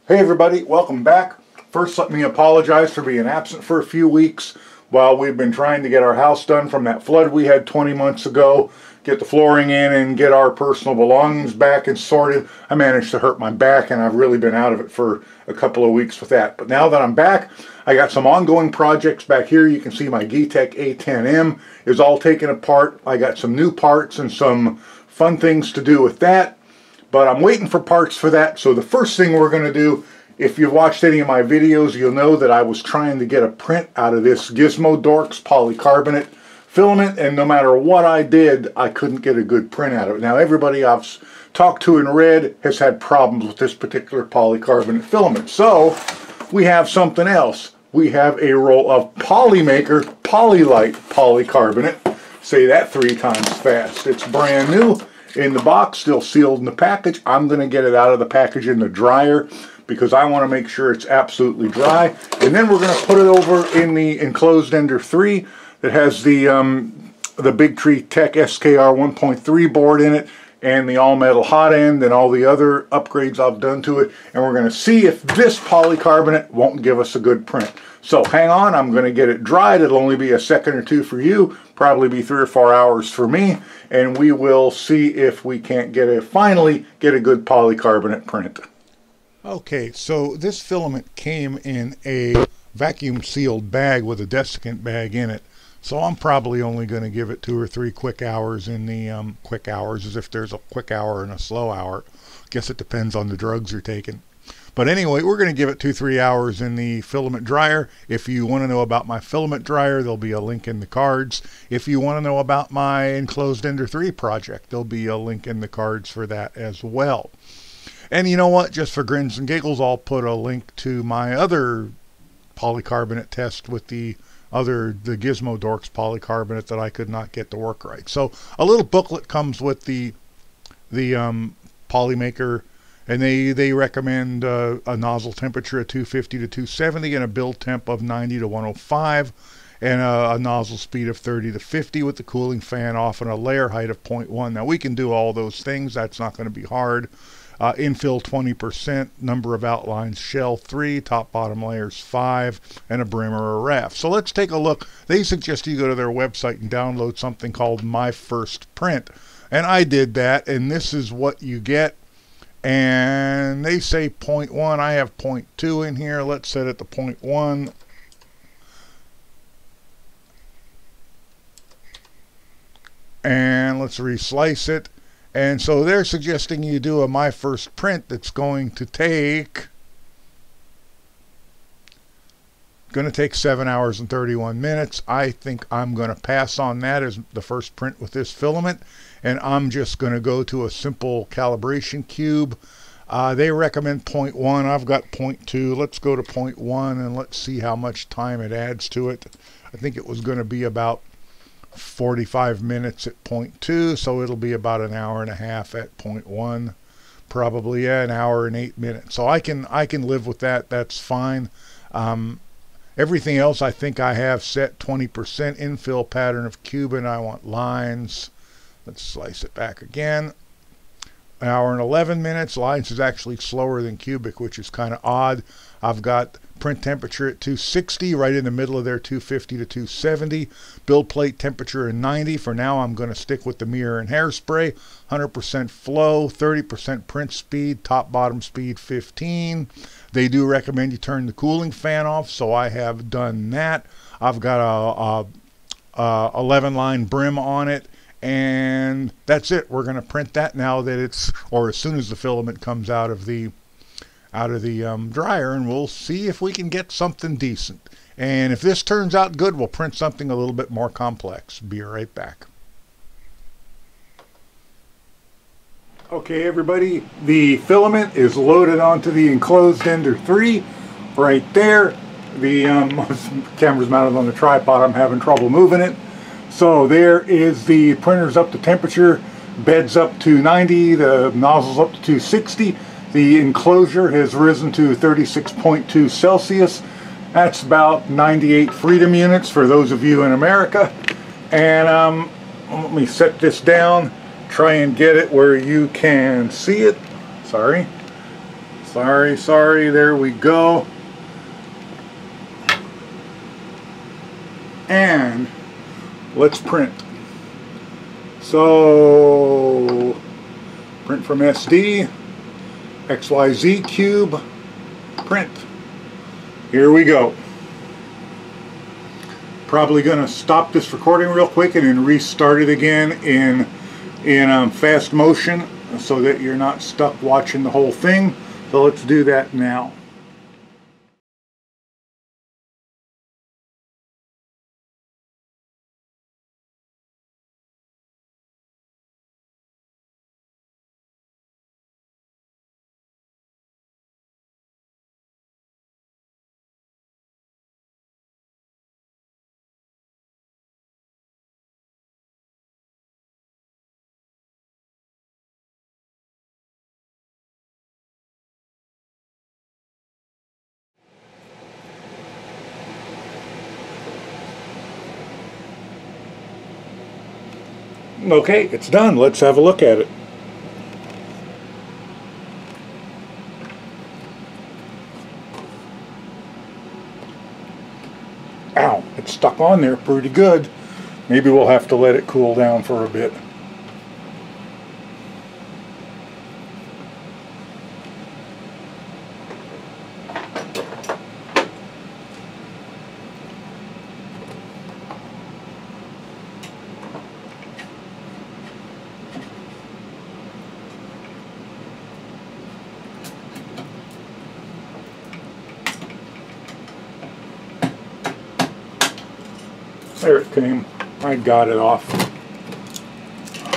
Hey everybody, welcome back. First, let me apologize for being absent for a few weeks while we've been trying to get our house done from that flood we had 20 months ago, get the flooring in and get our personal belongings back and sorted. I managed to hurt my back and I've really been out of it for a couple of weeks with that. But now that I'm back, I got some ongoing projects back here. You can see my Getek A10M is all taken apart. I got some new parts and some fun things to do with that. But I'm waiting for parts for that. So the first thing we're going to do, if you've watched any of my videos, you'll know that I was trying to get a print out of this Gizmo Dorks polycarbonate filament, and no matter what I did, I couldn't get a good print out of it. Now everybody I've talked to and read has had problems with this particular polycarbonate filament. So we have something else. We have a roll of Polymaker Polylite polycarbonate. Say that 3 times fast. It's brand new in the box, still sealed in the package. I'm going to get it out of the package in the dryer because I want to make sure it's absolutely dry. And then we're going to put it over in the enclosed ender 3 that has the Big Tree Tech SKR 1.3 board in it and the all-metal hot end and all the other upgrades I've done to it. And we're going to see if this polycarbonate won't give us a good print. So hang on, I'm going to get it dried. It'll only be a second or two for you, probably be 3 or 4 hours for me, and we will see if we can't finally get a good polycarbonate print. Okay, so this filament came in a vacuum sealed bag with a desiccant bag in it. So I'm probably only going to give it 2 or 3 quick hours in the quick hours, as if there's a quick hour and a slow hour. Guess it depends on the drugs you're taking. But anyway, we're going to give it 2-3 hours in the filament dryer. If you want to know about my filament dryer, there'll be a link in the cards. If you want to know about my enclosed ender 3 project, there'll be a link in the cards for that as well. And you know what? Just for grins and giggles, I'll put a link to my other polycarbonate test with the Gizmo Dorks polycarbonate that I could not get to work right. So a little booklet comes with the Polymaker, and they recommend a nozzle temperature of 250 to 270 and a build temp of 90 to 105 and a nozzle speed of 30 to 50 with the cooling fan off and a layer height of 0.1. Now we can do all those things. That's not going to be hard. Infill 20%, number of outlines shell 3, top bottom layers 5, and a brim or a raft. So let's take a look. They suggest you go to their website and download something called My First Print, and I did that, and this is what you get. And they say 0.1. I have 0.2 in here. Let's set it to 0.1. And let's reslice it. And so they're suggesting you do a My First Print that's going to take 7 hours and 31 minutes. I think I'm going to pass on that as the first print with this filament, and I'm just going to go to a simple calibration cube. They recommend 0.1. I've got 0.2. Let's go to 0.1 and let's see how much time it adds to it. I think it was going to be about 45 minutes at 0.2, so it'll be about an hour and a half at 0.1, probably an hour and 8 minutes. So I can live with that. That's fine. Everything else I think I have set 20% infill pattern of Cuban. I want lines. Let's slice it back again. An hour and 11 minutes. Lines is actually slower than cubic, which is kind of odd. I've got print temperature at 260, right in the middle of their 250 to 270. Build plate temperature at 90. For now, I'm going to stick with the mirror and hairspray. 100% flow, 30% print speed, top bottom speed 15. They do recommend you turn the cooling fan off, so I have done that. I've got a 11 line brim on it, and that's it. We're going to print that now that it's, or as soon as the filament comes out of the dryer, and we'll see if we can get something decent. And if this turns out good, we'll print something a little bit more complex. Be right back. Okay everybody, the filament is loaded onto the enclosed ender 3 right there. The camera's mounted on the tripod. I'm having trouble moving it. So there is the printer's up to temperature, bed's up to 90, the nozzle's up to 260. The enclosure has risen to 36.2 Celsius. That's about 98 freedom units for those of you in America. And let me set this down, try and get it where you can see it. Sorry. Sorry, there we go. And let's print. So, print from SD, XYZ cube, print. Here we go. Probably going to stop this recording real quick and then restart it again in fast motion so that you're not stuck watching the whole thing. So let's do that now. Okay, it's done. Let's have a look at it. Ow, it's stuck on there pretty good. Maybe we'll have to let it cool down for a bit. There it came. I got it off.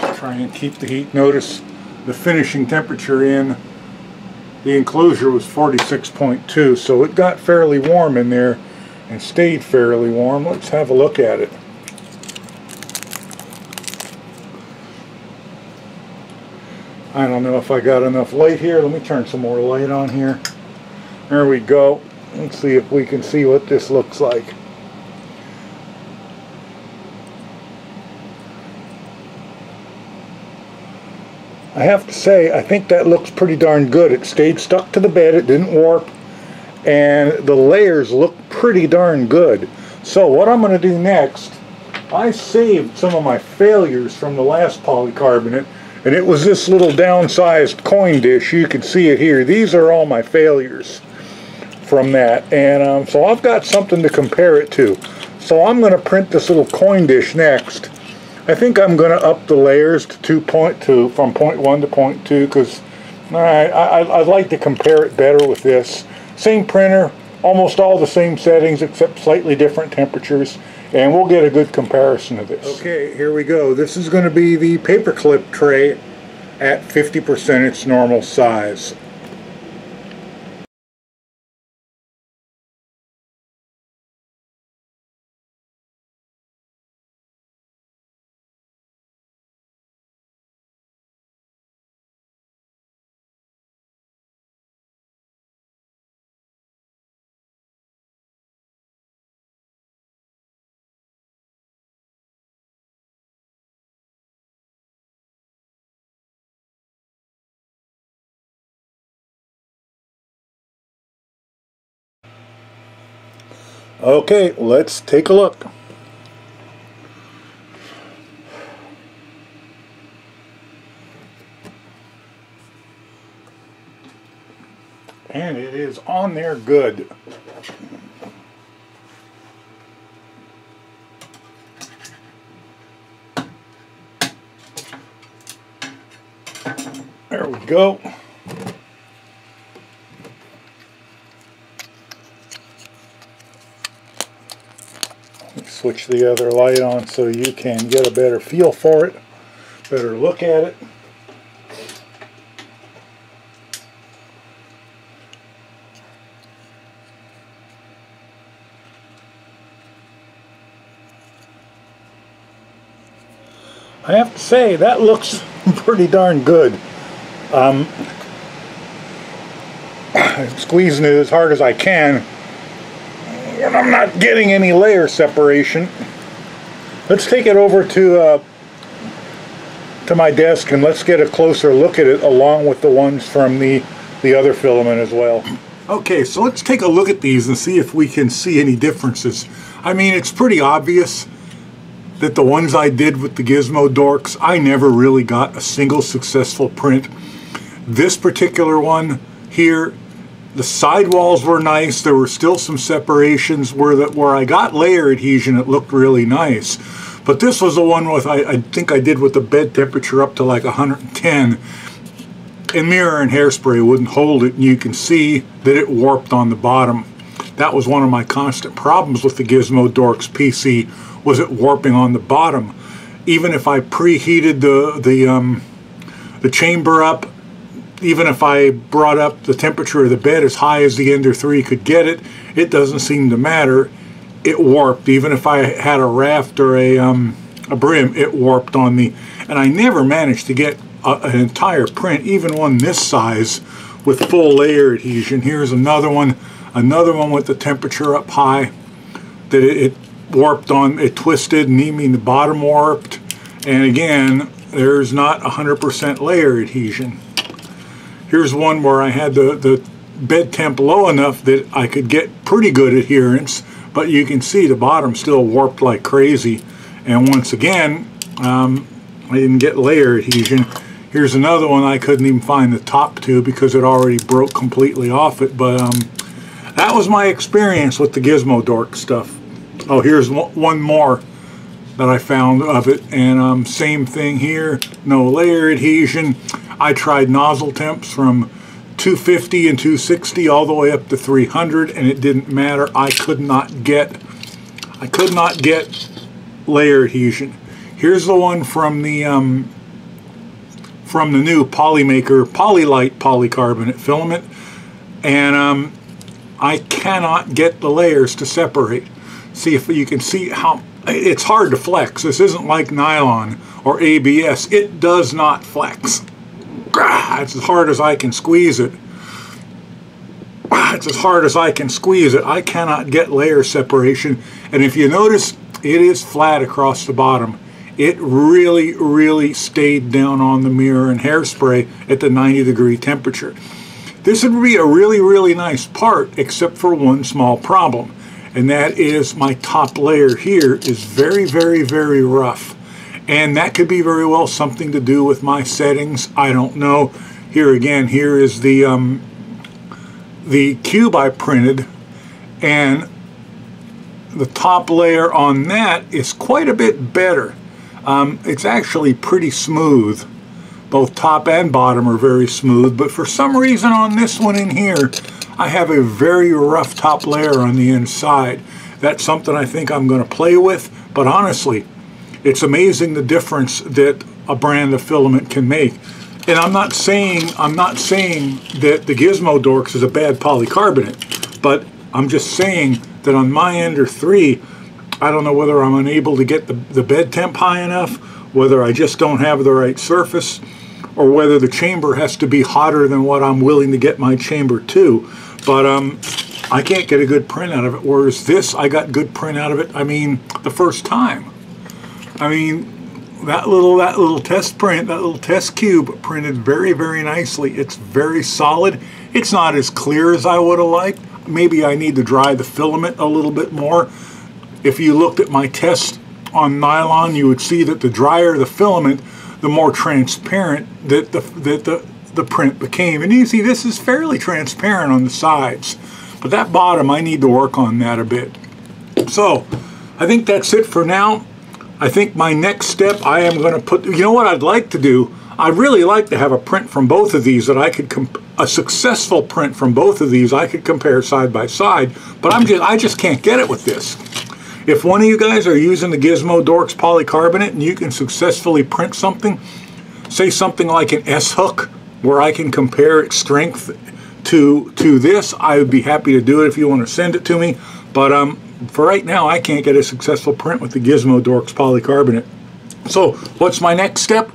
I'll try and keep the heat. Notice the finishing temperature in the enclosure was 46.2, so it got fairly warm in there and stayed fairly warm. Let's have a look at it. I don't know if I got enough light here. Let me turn some more light on here. There we go. Let's see if we can see what this looks like. I have to say, I think that looks pretty darn good. It stayed stuck to the bed, it didn't warp, and the layers look pretty darn good. So what I'm going to do next, I saved some of my failures from the last polycarbonate, and it was this little downsized coin dish. You can see it here. These are all my failures from that, and so I've got something to compare it to. So I'm going to print this little coin dish next. I think I'm going to up the layers to 2.2 from 0.1 to 0.2 because I'd like to compare it better with this. Same printer, almost all the same settings except slightly different temperatures, and we'll get a good comparison of this. Okay, here we go. This is going to be the paperclip tray at 50% its normal size. Okay, let's take a look. And it is on there good. There we go. Switch the other light on so you can get a better feel for it, better look at it. I have to say that looks pretty darn good. I'm squeezing it as hard as I can. And I'm not getting any layer separation. Let's take it over to my desk and let's get a closer look at it along with the ones from the the other filament as well. Okay, so let's take a look at these and see if we can see any differences. I mean, it's pretty obvious that the ones I did with the Gizmo Dorks, I never really got a single successful print. This particular one here, the sidewalls were nice. There were still some separations where I got layer adhesion. It looked really nice. But this was the one with, I think I did with the bed temperature up to like 110. And mirror and hairspray wouldn't hold it. And you can see that it warped on the bottom. That was one of my constant problems with the Gizmo Dorks PC, was it warping on the bottom. Even if I preheated the chamber up, even if I brought up the temperature of the bed as high as the Ender 3 could get it, it doesn't seem to matter. It warped. Even if I had a raft or a brim, it warped on me. And I never managed to get an entire print, even one this size, with full layer adhesion. Here's another one with the temperature up high, that it warped on, it twisted, and even the bottom warped. And again, there's not 100% layer adhesion. Here's one where I had the bed temp low enough that I could get pretty good adherence, but you can see the bottom still warped like crazy. And once again, I didn't get layer adhesion. Here's another one I couldn't even find the top to because it already broke completely off it. But that was my experience with the Gizmo Dork stuff. Oh, here's one more that I found of it, and same thing here, no layer adhesion. I tried nozzle temps from 250 and 260 all the way up to 300, and it didn't matter. I could not get layer adhesion. Here's the one from the new Polymaker Polylite polycarbonate filament, and I cannot get the layers to separate. See if you can see how it's hard to flex. This isn't like nylon or ABS. It does not flex. It's as hard as I can squeeze it. It's as hard as I can squeeze it. I cannot get layer separation. And if you notice, it is flat across the bottom. It really, really stayed down on the mirror and hairspray at the 90-degree temperature. This would be a really, really nice part, except for one small problem. And that is my top layer here is very, very, very rough. And that could be very well something to do with my settings. I don't know. Here again, here is the cube I printed, and the top layer on that is quite a bit better. It's actually pretty smooth. Both top and bottom are very smooth, but for some reason on this one in here, I have a very rough top layer on the inside. That's something I think I'm going to play with, but honestly, it's amazing the difference that a brand of filament can make. And I'm not saying that the Gizmo Dorks is a bad polycarbonate, but I'm just saying that on my Ender 3, I don't know whether I'm unable to get the bed temp high enough, whether I just don't have the right surface, or whether the chamber has to be hotter than what I'm willing to get my chamber to. But I can't get a good print out of it, whereas this, I got good print out of it, I mean, the first time. I mean, that little test print, that little test cube printed very, very nicely. It's very solid. It's not as clear as I would have liked. Maybe I need to dry the filament a little bit more. If you looked at my test on nylon, you would see that the drier the filament, the more transparent that the print became. And you see this is fairly transparent on the sides. But that bottom, I need to work on that a bit. So, I think that's it for now. I think my next step, I am going to put, you know what I'd like to do? I'd really like to have a print from both of these that I could, a successful print from both of these I could compare side by side, but I just can't get it with this. If one of you guys are using the Gizmo Dorks polycarbonate and you can successfully print something, say something like an S-hook, where I can compare its strength to this, I would be happy to do it if you want to send it to me. But for right now, I can't get a successful print with the Gizmo Dorks polycarbonate. So what's my next step?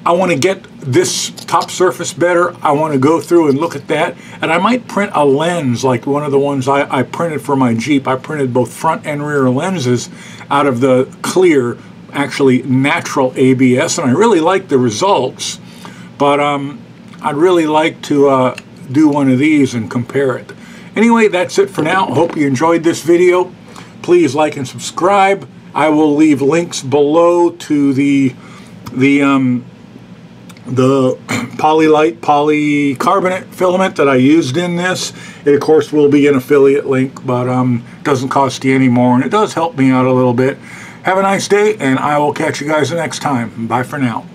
I want to get this top surface better. I want to go through and look at that. And I might print a lens like one of the ones I printed for my Jeep. I printed both front and rear lenses out of the clear, actually natural ABS. And I really like the results. But I'd really like to do one of these and compare it. Anyway, that's it for now. Hope you enjoyed this video. Please like and subscribe. I will leave links below to the Polylite polycarbonate filament that I used in this. It of course will be an affiliate link, but doesn't cost you any more, and it does help me out a little bit. Have a nice day, and I will catch you guys the next time. Bye for now.